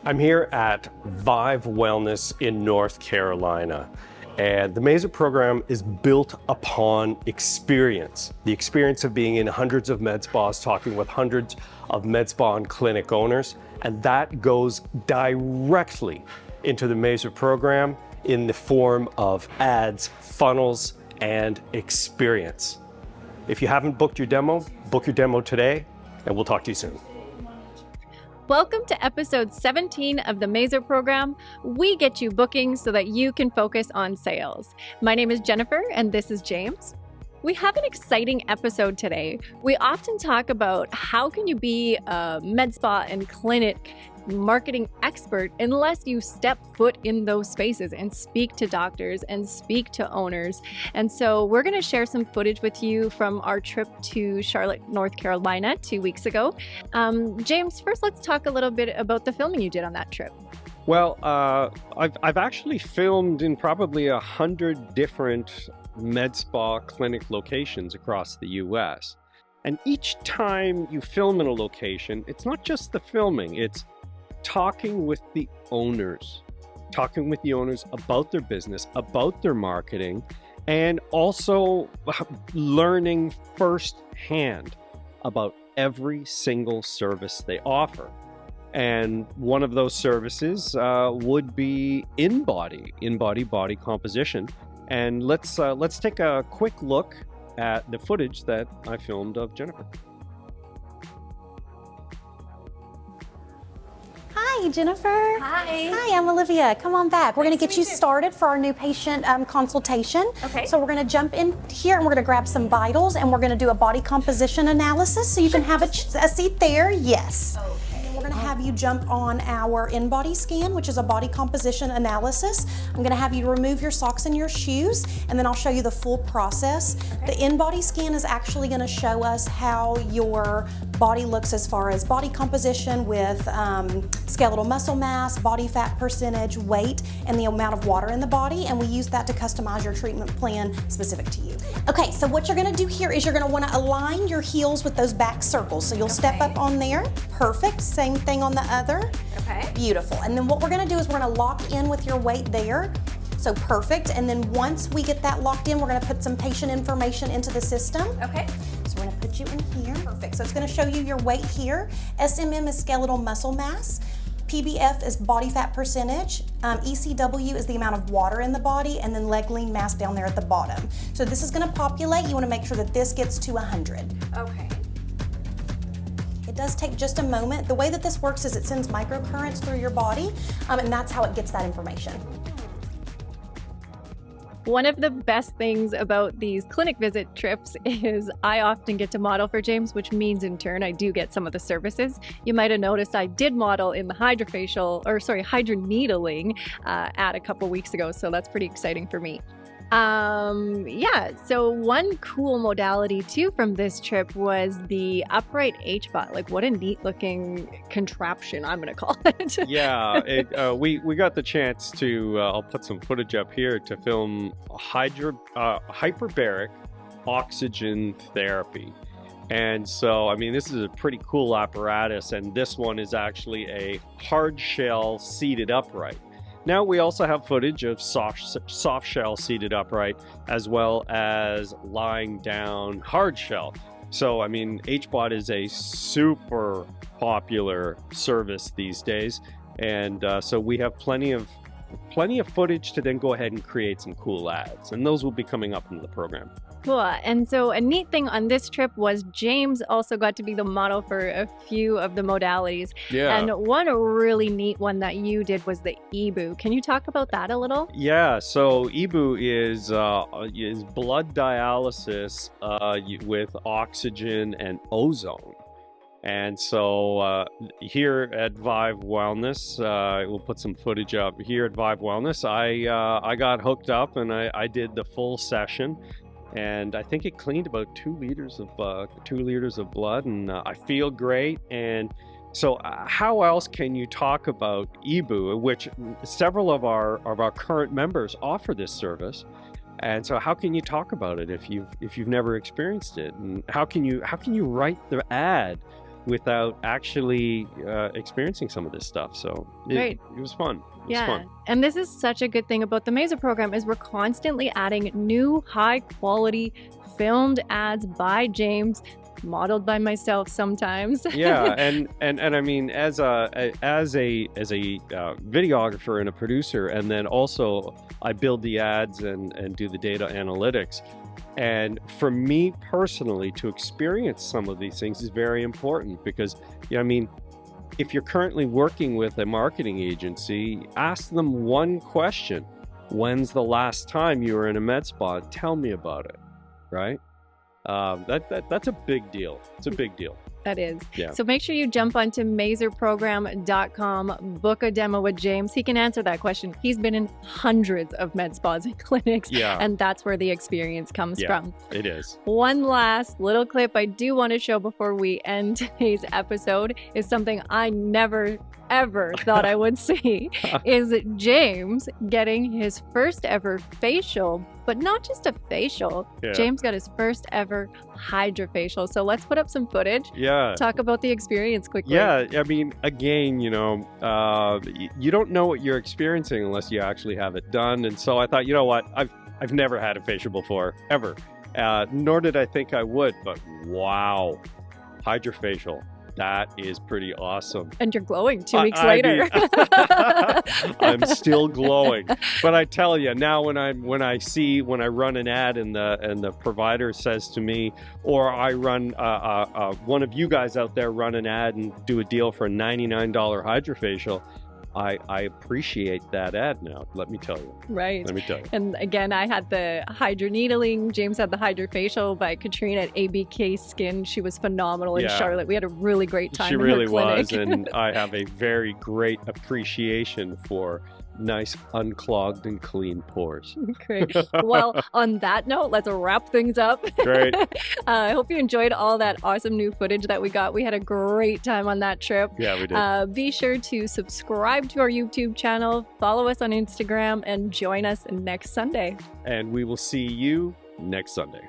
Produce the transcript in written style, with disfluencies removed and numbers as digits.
I'm here at Vive Wellness in North Carolina, and the MAZUR program is built upon experience. The experience of being in hundreds of med spas, talking with hundreds of med spa and clinic owners, and that goes directly into the MAZUR program in the form of ads, funnels, and experience. If you haven't booked your demo, book your demo today, and we'll talk to you soon. Welcome to episode 17 of the MAZUR program. We get you bookings so that you can focus on sales. My name is Jennifer and this is James. We have an exciting episode today. We often talk about how can you be a med spa and clinic marketing expert unless you step foot in those spaces and speak to doctors and speak to owners. And so we're going to share some footage with you from our trip to Charlotte, North Carolina 2 weeks ago. James, first let's talk a little bit about the filming you did on that trip. Well, I've actually filmed in probably 100 different med spa clinic locations across the US. And each time you film in a location, it's not just the filming, it's talking with the owners about their business, about their marketing, and also learning firsthand about every single service they offer. And one of those services would be Inbody body composition. And let's take a quick look at the footage that I filmed of Jennifer. Hi, Jennifer. Hi. Hi, I'm Olivia. Come on back. We're going to get you started for our new patient consultation. Okay. So we're going to jump in here and we're going to grab some vitals and we're going to do a body composition analysis so you can have a seat there. Yes. Okay. We're going to have you jump on our Inbody scan, which is a body composition analysis. I'm going to have you remove your socks and your shoes, and then I'll show you the full process. Okay. The Inbody scan is actually going to show us how your body looks as far as body composition with skeletal muscle mass, body fat percentage, weight, and the amount of water in the body, and we use that to customize your treatment plan specific to you. Okay, so what you're going to do here is you're going to want to align your heels with those back circles. So you'll step up on there. Perfect. Same thing on the other. Okay. Beautiful. And then what we're going to do is we're going to lock in with your weight there. So perfect. And then once we get that locked in, we're going to put some patient information into the system. Okay. So we're going to put you in here. Perfect. So it's going to show you your weight here. SMM is skeletal muscle mass. PBF is body fat percentage. ECW is the amount of water in the body, and then leg lean mass down there at the bottom. So this is going to populate. You want to make sure that this gets to 100. Okay. It does take just a moment. The way that this works is it sends microcurrents through your body, and that's how it gets that information. One of the best things about these clinic visit trips is I often get to model for James, which means in turn I do get some of the services. You might have noticed I did model in the hydra needling ad a couple weeks ago, so that's pretty exciting for me. Yeah, so one cool modality too from this trip was the upright HBOT. Like, what a neat looking contraption, I'm gonna call it. Yeah, we got the chance to, I'll put some footage up here to film hyperbaric oxygen therapy. And so, I mean, this is a pretty cool apparatus, and this one is actually a hard shell seated upright. Now we also have footage of soft shell seated upright, as well as lying down hard shell. So, I mean, HBOT is a super popular service these days. And so we have plenty of footage to then go ahead and create some cool ads. And those will be coming up in the program. Cool. And so a neat thing on this trip was James also got to be the model for a few of the modalities. Yeah. And one really neat one that you did was the EBOO. Can you talk about that a little? Yeah. So EBOO is blood dialysis with oxygen and ozone. And so here at Vive Wellness, we'll put some footage up here at Vive Wellness. I got hooked up and I did the full session. And I think it cleaned about 2 liters of blood, and I feel great. And so, how else can you talk about EBOO, which several of our current members offer this service? And so, how can you talk about it if you've never experienced it? And how can you write the ad without actually experiencing some of this stuff. So Right. it was fun. It was fun. And this is such a good thing about the MAZUR program is we're constantly adding new high quality filmed ads by James, modeled by myself sometimes. Yeah, and I mean, as a videographer and a producer, and then also I build the ads and do the data analytics. And for me personally, to experience some of these things is very important because, I mean, if you're currently working with a marketing agency, ask them one question: when's the last time you were in a med spa? Tell me about it, right? That's a big deal. It's a big deal. That is. Yeah. So make sure you jump onto mazurprogram.com, book a demo with James. He can answer that question. He's been in hundreds of med spas and clinics, and that's where the experience comes from. It is. One last little clip I do want to show before we end today's episode is something I never ever thought I would see is James getting his first ever facial, but not just a facial. James got his first ever Hydrafacial. So let's put up some footage. Talk about the experience quickly. I mean, again, you don't know what you're experiencing unless you actually have it done. And so I thought, you know what, I've never had a facial before, ever. Nor did I think I would, but wow, Hydrafacial. That is pretty awesome. And you're glowing 2 weeks later. I'm still glowing. But I tell you, now when I run an ad and the provider says to me, or I run one of you guys out there run an ad and do a deal for a $99 Hydrafacial, I appreciate that ad now, let me tell you. Right. Let me tell you. And again, I had the hydra needling. James had the Hydrafacial by Katrina at ABK Skin. She was phenomenal in Charlotte. We had a really great time in her clinic. She really was, and I have a very great appreciation for nice, unclogged and clean pores. Great. Well, on that note, let's wrap things up. Great. I hope you enjoyed all that awesome new footage that we got. We had a great time on that trip. Yeah, we did. Be sure to subscribe to our YouTube channel, follow us on Instagram, and join us next Sunday. And we will see you next Sunday.